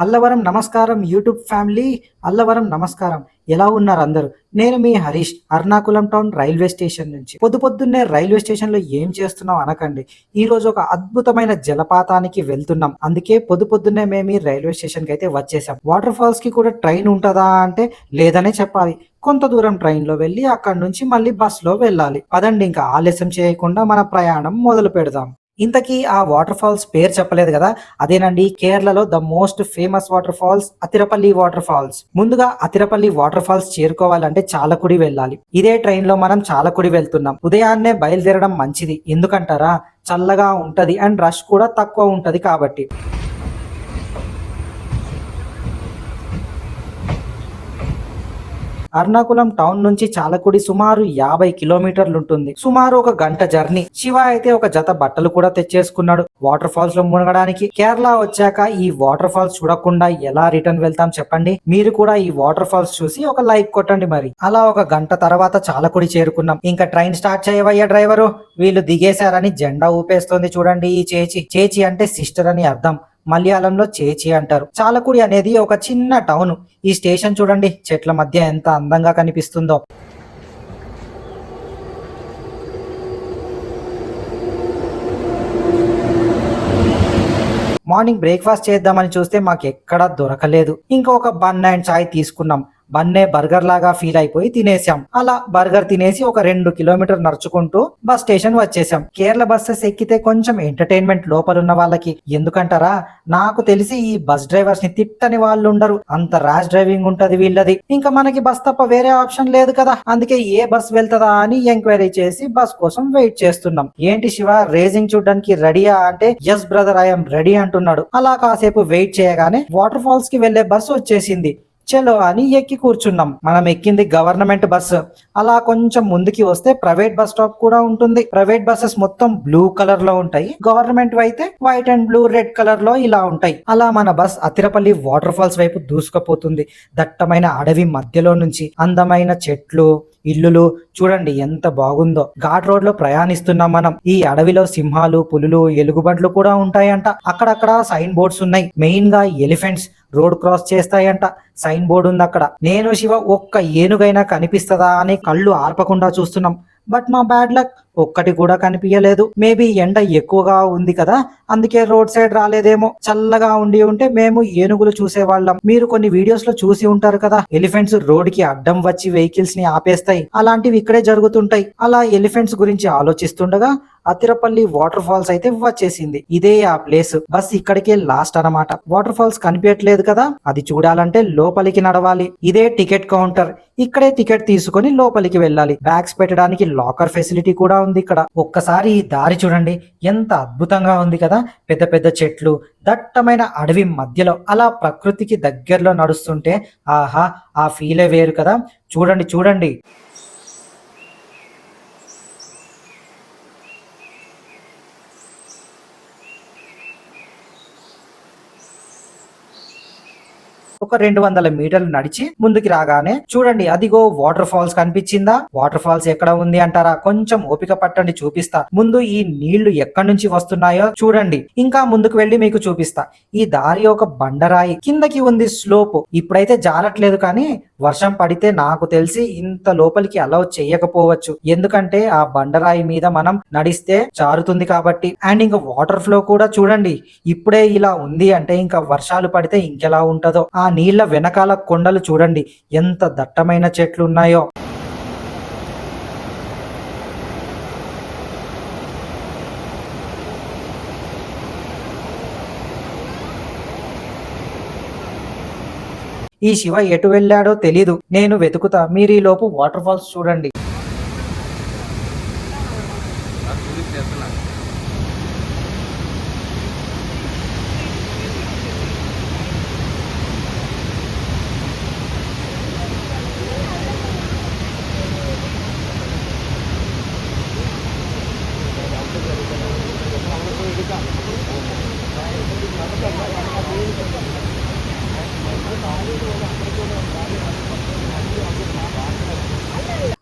అల్లవరం నమస్కారం YouTube family. Allavaram నమస్కారం. ఎలా ఉన్నారు అందరూ? నేను మీ Harish, Ernakulam town railway station నుంచి. పొద్దున్నే రైల్వే స్టేషన్లో ఏం చేస్తున్నాం అనకండి. ఈ రోజు ఒక అద్భుతమైన జలపాతానికి వెళ్తున్నాం. అందుకే పొద్దున్నే మేము ఈ రైల్వే స్టేషన్కి అయితే వచ్చేసాం. వాటర్ ఫాల్స్ కి కూడా ట్రైన్ ఉంటుందా అంటే లేదనే చెప్పాలి. కొంత దూరం ట్రైన్లో వెళ్ళి అక్కడి నుంచి మళ్ళీ బస్సులో వెళ్ళాలి. పదండి, ఇంకా ఆలస్యం చేయకుండా మన ప్రయాణం మొదలు పెడదాం. ఇంతకీ ఆ వాటర్ ఫాల్స్ పేరు చెప్పలేదు కదా, అదేనండి కేరళలో the most famous water falls Athirappilly water falls. ముందుగా అతిరపల్లి వాటర్ ఫాల్స్ చేరుకోవాలంటే చాలకుడి వెళ్ళాలి. ఇదే ట్రైన్ లో మనం చాలకుడి వెళ్తున్నాం. ఉదయాన్నే బయలుదేరడం మంచిది, ఎందుకంటారా? చల్లగా ఉంటది అండ్ రష్ కూడా తక్కువ ఉంటది కాబట్టి. అర్నాకులం టౌన్ నుంచి చాలకుడి సుమారు 50 కిలోమీటర్లు ఉంటుంది. సుమారు ఒక గంట జర్నీ. శివ అయితే ఒక జత బట్టలు కూడా తెచ్చేసుకున్నాడు వాటర్ ఫాల్స్ లో మునగడానికి. కేరళ వచ్చాక ఈ వాటర్ ఫాల్స్ చూడకుండా ఎలా రిటర్న్ వెళ్తాం చెప్పండి? మీరు కూడా ఈ వాటర్ ఫాల్స్ చూసి ఒక లైక్ కొట్టండి మరి. అలా ఒక గంట తర్వాత చాలకుడి చేరుకున్నాం. ఇంకా ట్రైన్ స్టార్ట్ చేయవయ్యా డ్రైవరు. వీళ్ళు దిగేశారని జెండా ఊపేస్తోంది చూడండి ఈ చేచి. చేచి అంటే సిస్టర్ అని అర్థం. మలయాళంలో చేచి అంటారు. చాలకుడి అనేది ఒక చిన్న టౌన్. ఈ స్టేషన్ చూడండి, చెట్ల మధ్య ఎంత అందంగా కనిపిస్తుందో. మార్నింగ్ బ్రేక్ఫాస్ట్ చేద్దామని చూస్తే మాకు ఎక్కడా దొరకలేదు. ఇంకా ఒక బన్ అండ్ చాయ్ తీసుకున్నాం. బన్నే బర్గర్ లాగా ఫీల్ అయిపోయి తినేసాం. అలా బర్గర్ తినేసి ఒక 2 కిలోమీటర్ నడుచుకుంటూ బస్ స్టేషన్ వచ్చేసాం. కేరళ బస్సెస్ ఎక్కితే కొంచెం ఎంటర్టైన్మెంట్ లోపలున్న వాళ్ళకి. ఎందుకంటారా? నాకు తెలిసి ఈ బస్ డ్రైవర్స్ ని తిట్టని వాళ్ళు ఉండరు, అంత ర్యాష్ డ్రైవింగ్ ఉంటది వీళ్ళది. ఇంకా మనకి బస్ తప్ప వేరే ఆప్షన్ లేదు కదా, అందుకే ఏ బస్ వెళ్తదా అని ఎంక్వైరీ చేసి బస్ కోసం వెయిట్ చేస్తున్నాం. ఏంటి శివ, రేసింగ్ చూడడానికి రెడీయా అంటే ఎస్ బ్రదర్ ఐఎమ్ రెడీ అంటున్నాడు. అలా కాసేపు వెయిట్ చేయగానే వాటర్ ఫాల్స్ కి వెళ్లే బస్సు వచ్చేసింది. చలో అని ఎక్కి కూర్చున్నాం. మనం ఎక్కింది గవర్నమెంట్ బస్సు. అలా కొంచెం ముందుకి వస్తే ప్రైవేట్ బస్ స్టాప్ కూడా ఉంటుంది. ప్రైవేట్ బస్సెస్ మొత్తం బ్లూ కలర్ లో ఉంటాయి, గవర్నమెంట్ అయితే white and blue red colour లో ఇలా ఉంటాయి. అలా మన బస్ అతిరపల్లి వాటర్ ఫాల్స్ వైపు దూసుకుపోతుంది. దట్టమైన అడవి మధ్యలో నుంచి అందమైన చెట్లు, ఇల్లులు చూడండి ఎంత బాగుందో. ఘాట్ రోడ్ లో ప్రయాణిస్తున్నాం మనం. ఈ అడవిలో సింహాలు, పులులు, ఎలుగుబంట్లు కూడా ఉంటాయంట. అక్కడక్కడ సైన్ బోర్డ్స్ ఉన్నాయి. మెయిన్ గా ఎలిఫెంట్స్ రోడ్ క్రాస్ చేస్తాయంట. సైన్ బోర్డు ఉంది అక్కడ. నేను శివ ఒక్క ఏనుగైనా కనిపిస్తుందా అని కళ్ళు ఆర్పకుండా చూస్తున్నాం. బట్ మా బ్యాడ్ లక్, ఒక్కటి కూడా కనిపించలేదు. మేబీ ఎండ ఎక్కువగా ఉంది కదా, అందుకే రోడ్ సైడ్ రాలేదేమో. చల్లగా ఉండి ఉంటే మేము ఏనుగులు చూసేవాళ్ళం. మీరు కొన్ని వీడియోస్ లో చూసి ఉంటారు కదా, ఎలిఫెంట్స్ రోడ్ కి అడ్డం వచ్చి వెహికల్స్ ని ఆపేస్తాయి. అలాంటివి ఇక్కడే జరుగుతుంటాయి. అలా ఎలిఫెంట్స్ గురించి ఆలోచిస్తుండగా అతిరపల్లి వాటర్ ఫాల్స్ అయితే వచ్చేసింది. ఇదే ఆ ప్లేస్. బస్ ఇక్కడికే లాస్ట్ అన్నమాట. వాటర్ ఫాల్స్ కనిపించట్లేదు కదా, అది చూడాలంటే లోపలికి నడవాలి. ఇదే టికెట్ కౌంటర్. ఇక్కడే టికెట్ తీసుకొని లోపలికి వెళ్ళాలి. బ్యాగ్స్ పెట్టడానికి లాకర్ ఫెసిలిటీ కూడా ఉంది ఇక్కడ. ఒక్కసారి ఈ దారి చూడండి, ఎంత అద్భుతంగా ఉంది కదా. పెద్ద పెద్ద చెట్లు, దట్టమైన అడవి మధ్యలో అలా ప్రకృతికి దగ్గరలో నడుస్తుంటే ఆహా, ఆ ఫీలే వేరు కదా. చూడండి చూడండి. ఒక 200 మీటర్లు నడిచి ముందుకి రాగానే చూడండి, అదిగో వాటర్ ఫాల్స్ కనిపించిందా? వాటర్ ఫాల్స్ ఎక్కడ ఉంది అంటారా? కొంచెం ఓపిక పట్టండి, చూపిస్తా. ముందు ఈ నీళ్లు ఎక్కడి నుంచి వస్తున్నాయో చూడండి. ఇంకా ముందుకు వెళ్ళి మీకు చూపిస్తా. ఈ దారి ఒక బండరాయి కిందకి ఉంది స్లోప్. ఇప్పుడైతే జారట్లేదు, కానీ వర్షం పడితే నాకు తెలిసి ఇంత లోపలికి అలౌ చేయకపోవచ్చు. ఎందుకంటే ఆ బండరాయి మీద మనం నడిస్తే జారుతుంది కాబట్టి. అండ్ ఇంకా వాటర్ ఫ్లో కూడా చూడండి, ఇప్పుడే ఇలా ఉంది అంటే ఇంకా వర్షాలు పడితే ఇంకెలా ఉంటదో. ఆ నీళ్ల వెనకాల కొండలు చూడండి, ఎంత దట్టమైన చెట్లు ఉన్నాయో. ఈ శివ ఎటు వెళ్ళాడో తెలీదు, నేను వెతుకుతా. మీరు ఈ లోపు వాటర్ ఫాల్స్ చూడండి.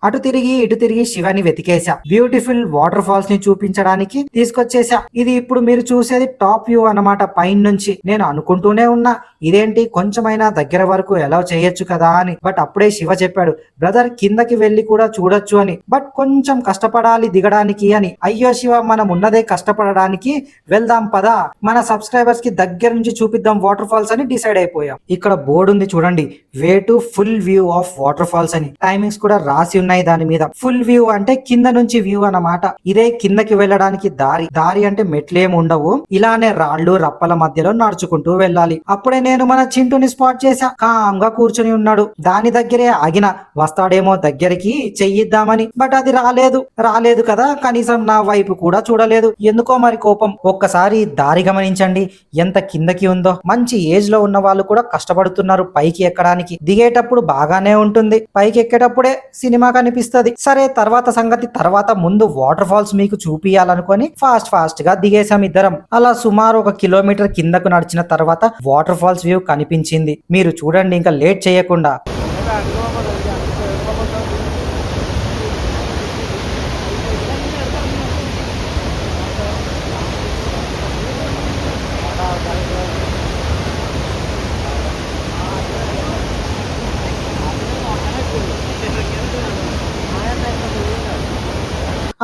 అటు తిరిగి ఇటు తిరిగి శివని వెతికేసా. బ్యూటిఫుల్ వాటర్ ఫాల్స్ ని చూపించడానికి తీసుకొచ్చేసా. ఇది ఇప్పుడు మీరు చూసేది టాప్ వ్యూ అన్నమాట, పైన నుంచి. నేను అనుకుంటూనే ఉన్నా ఇదేంటి కొంచెమైనా దగ్గర వరకు ఎలా చేయొచ్చు కదా అని. బట్ అప్పుడే శివ చెప్పాడు, బ్రదర్ కిందకి వెళ్ళి కూడా చూడొచ్చు అని, బట్ కొంచెం కష్టపడాలి దిగడానికి అని. అయ్యో శివ, మనం ఉన్నదే కష్టపడడానికి, వెళ్దాం పదా, మన సబ్స్క్రైబర్స్ కి దగ్గర నుంచి చూపిద్దాం వాటర్ ఫాల్స్ అని డిసైడ్ అయిపోయాం. ఇక్కడ బోర్డు ఉంది చూడండి, way to full view of waterfalls అని. టైమింగ్స్ కూడా రాసి ఉన్నాయి దాని మీద. ఫుల్ వ్యూ అంటే కింద నుంచి వ్యూ అన్నమాట. ఇదే కిందకి వెళ్ళడానికి దారి. దారి అంటే మెట్లేం ఉండవు, ఇలానే రాళ్ళు రప్పల మధ్యలో నడుచుకుంటూ వెళ్ళాలి. అప్పుడే నేను మన చింటూని స్పాట్ చేశా. కామ్గా కూర్చుని ఉన్నాడు. దాని దగ్గరే ఆగిన, వస్తాడేమో దగ్గరికి చెయ్యిద్దామని. బట్ అది రాలేదు కదా, కనీసం నా వైపు కూడా చూడలేదు. ఎందుకో మరి కోపం. ఒక్కసారి దారి గమనించండి ఎంత కిందకి ఉందో. మంచి ఏజ్ లో ఉన్న వాళ్ళు కూడా కష్టపడుతున్నారు పైకి ఎక్కడానికి. దిగేటప్పుడు బాగానే ఉంటుంది, పైకి ఎక్కేటప్పుడే సినిమా కనిపిస్తుంది. సరే తర్వాత సంగతి తర్వాత, ముందు వాటర్ ఫాల్స్ మీకు చూపియాలనుకొని ఫాస్ట్ గా దిగేశాం ఇద్దరం. అలా సుమారు 1 కిలోమీటర్ కిందకు నడిచిన తర్వాత వాటర్ ఫాల్స్ వ్యూ కనిపించింది. మీరు చూడండి ఇంకా లేట్ చేయకుండా.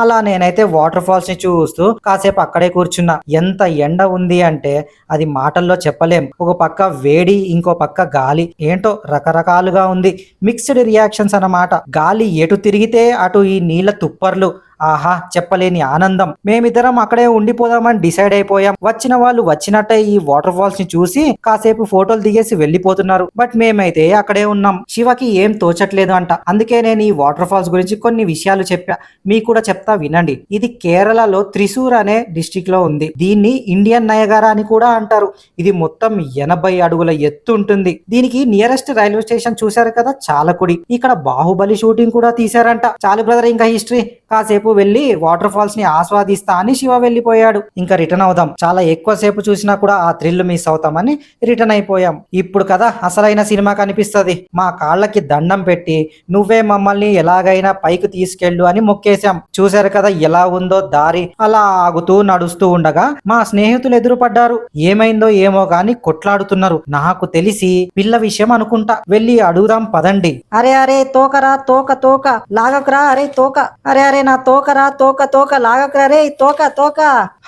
అలా నేనైతే వాటర్ ఫాల్స్ ని చూస్తూ కాసేపు అక్కడే కూర్చున్నా. ఎంత ఎండ ఉంది అంటే అది మాటల్లో చెప్పలేం. ఒక పక్క వేడి, ఇంకో పక్క గాలి. ఏంటో రకరకాలుగా ఉంది, మిక్స్డ్ రియాక్షన్స్ అన్నమాట. గాలి ఎటు తిరిగితే అటు ఈ నీళ్ల తుప్పర్లు. ఆహా, చెప్పలేని ఆనందం. మేమిద్దరం అక్కడే ఉండిపోదామని డిసైడ్ అయిపోయాం. వచ్చిన వాళ్ళు వచ్చినట్టే ఈ వాటర్ ఫాల్స్ ని చూసి కాసేపు ఫోటోలు దిగేసి వెళ్లిపోతున్నారు. బట్ మేమైతే అక్కడే ఉన్నాం. శివకి ఏం తోచట్లేదు అంట. అందుకే నేను ఈ వాటర్ ఫాల్స్ గురించి కొన్ని విషయాలు చెప్పా, మీకు కూడా చెప్తా వినండి. ఇది కేరళలో త్రిశూర్ అనే డిస్ట్రిక్ట్ లో ఉంది. దీన్ని ఇండియన్ నయగారా అని కూడా అంటారు. ఇది మొత్తం 80 అడుగుల ఎత్తు ఉంటుంది. దీనికి నియరెస్ట్ రైల్వే స్టేషన్ చూశారు కదా, చాలకుడి. ఇక్కడ బాహుబలి షూటింగ్ కూడా తీశారంట. చాలు బ్రదర్, ఇంకా హిస్టరీ. కాసేపు వెళ్ళి వాటర్ ఫాల్స్ ని ఆస్వాదిస్తా అని శివ వెళ్ళిపోయాడు. ఇంకా రిటర్న్ అవుదాం, చాలా ఎక్కువ సేపు చూసినా కూడా ఆ థ్రిల్ మిస్ అవుతామని రిటర్న్ అయిపోయాం. ఇప్పుడు కదా అసలైన సినిమా కనిపిస్తుంది. మా కాళ్ళకి దండం పెట్టి నువ్వే మమ్మల్ని ఎలాగైనా పైకి తీసుకెళ్ళు అని మొక్కేశాం. చూశారు కదా ఎలా ఉందో దారి. అలా ఆగుతూ నడుస్తూ ఉండగా మా స్నేహితులు ఎదురుపడ్డారు. ఏమైందో ఏమో గాని కొట్లాడుతున్నారు. నాకు తెలిసి పిల్ల విషయం అనుకుంటా. వెళ్ళి అడుగుదాం పదండి. అరే తోకరా, తోక లాగకురా, అరే తోక, అరే నా తోకరా, తోక లాగకురా రే, తోక.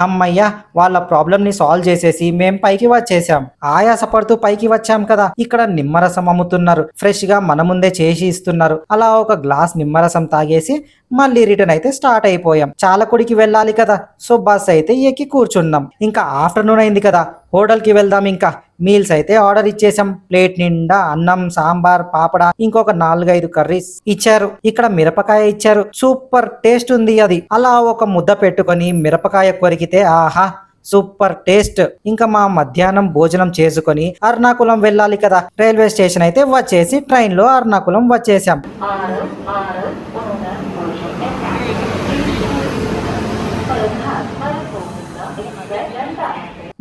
అమ్మయ్యా, వాళ్ళ ప్రాబ్లం ని సాల్వ్ చేసేసి మేం పైకి వచ్చేసాం. ఆయాసపడుతూ పైకి వచ్చాం కదా. ఇక్కడ నిమ్మరసం అమ్ముతున్నారు, ఫ్రెష్ గా మన ముందే చేసి ఇస్తున్నారు. అలా ఒక గ్లాస్ నిమ్మరసం తాగేసి మళ్ళీ రిటర్న్ అయితే స్టార్ట్ అయిపోయాం. చాలకుడికి వెళ్ళాలి కదా, సో బస్ అయితే ఎక్కి కూర్చున్నాం. ఇంకా ఆఫ్టర్నూన్ అయింది కదా, హోటల్ కి వెళ్దాం. ఇంకా మీల్స్ అయితే ఆర్డర్ ఇచ్చేసాం. ప్లేట్ నిండా అన్నం, సాంబార్, పాపడ, ఇంకొక 4-5 కర్రీస్ ఇచ్చారు. ఇక్కడ మిరపకాయ ఇచ్చారు, సూపర్ టేస్ట్ ఉంది అది. అలా ఒక ముద్ద పెట్టుకొని మిరపకాయ కొరికితే ఆహా, సూపర్ టేస్ట్. ఇంకా మా మధ్యాహ్నం భోజనం చేసుకొని అర్నాకులం వెళ్ళాలి కదా. రైల్వే స్టేషన్ అయితే వచ్చేసి ట్రైన్ లో అర్నాకులం వచ్చేసాం.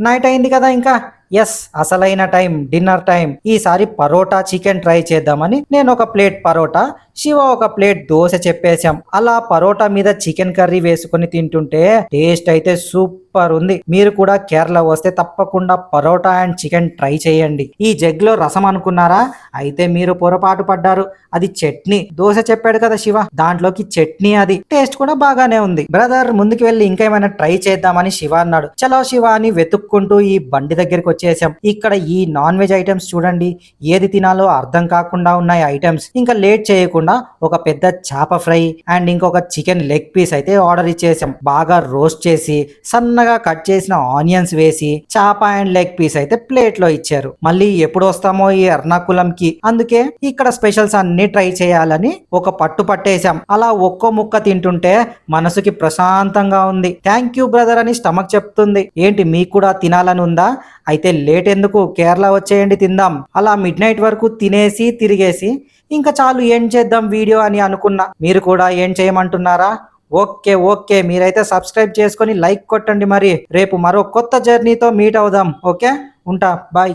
నైట్ అయింది కదా. ఇంకా ఎస్, అసలైన టైం, డిన్నర్ టైం. ఈసారి పరోటా చికెన్ ట్రై చేద్దామని నేను ఒక ప్లేట్ పరోటా, శివ ఒక ప్లేట్ దోశ చెప్పేశాం. అలా పరోటా మీద చికెన్ కర్రీ వేసుకుని తింటుంటే టేస్ట్ అయితే సూపర్ ఉంది. మీరు కూడా కేరళ వస్తే తప్పకుండా పరోటా అండ్ చికెన్ ట్రై చేయండి. ఈ జగ్ లో రసం అనుకున్నారా? అయితే మీరు పొరపాటు పడ్డారు. అది చట్నీ. దోశ చెప్పాడు కదా శివ, దాంట్లోకి చట్నీ. అది టేస్ట్ కూడా బాగానే ఉంది. బ్రదర్ ముందుకు వెళ్ళి ఇంకా ఏమైనా ట్రై చేద్దామని శివ అన్నాడు. చలో శివ అని వెతుక్కుంటూ ఈ బండి దగ్గరికి వచ్చేసాం. ఇక్కడ ఈ నాన్ వెజ్ ఐటమ్స్ చూడండి, ఏది తినాలో అర్థం కాకుండా ఉన్నాయి ఐటమ్స్. ఇంకా లేట్ చేయకుండా ఒక పెద్ద చేప ఫ్రై అండ్ ఇంకొక చికెన్ లెగ్ పీస్ అయితే ఆర్డర్ ఇచ్చేసాం. బాగా రోస్ట్ చేసి సన్నగా కట్ చేసిన ఆనియన్స్ వేసి చేప అండ్ లెగ్ పీస్ అయితే ప్లేట్ లో ఇచ్చారు. మళ్ళీ ఎప్పుడు వస్తామో ఈ ఎర్నాకుళం కి, అందుకే ఇక్కడ స్పెషల్స్ అన్ని ట్రై చేయాలని ఒక పట్టు పట్టేశాం. అలా ఒక్కో ముక్క తింటుంటే మనసుకి ప్రశాంతంగా ఉంది. థ్యాంక్ యూ బ్రదర్ అని స్టమక్ చెప్తుంది. ఏంటి మీకు కూడా తినాలని ఉందా? అయితే లేట్ ఎందుకు, కేరళ వచ్చేయండి తిందాం. అలా మిడ్ నైట్ వరకు తినేసి తిరిగేసి ఇంకా చాలు ఏం చేద్దాం వీడియో అని అనుకున్నా. మీరు కూడా ఏం చేయమంటున్నారా? ఓకే, మీరైతే సబ్స్క్రైబ్ చేసుకొని లైక్ కొట్టండి. మరి రేపు మరో కొత్త జర్నీతో మీట్ అవుదాం. ఓకే, ఉంటా, బాయ్.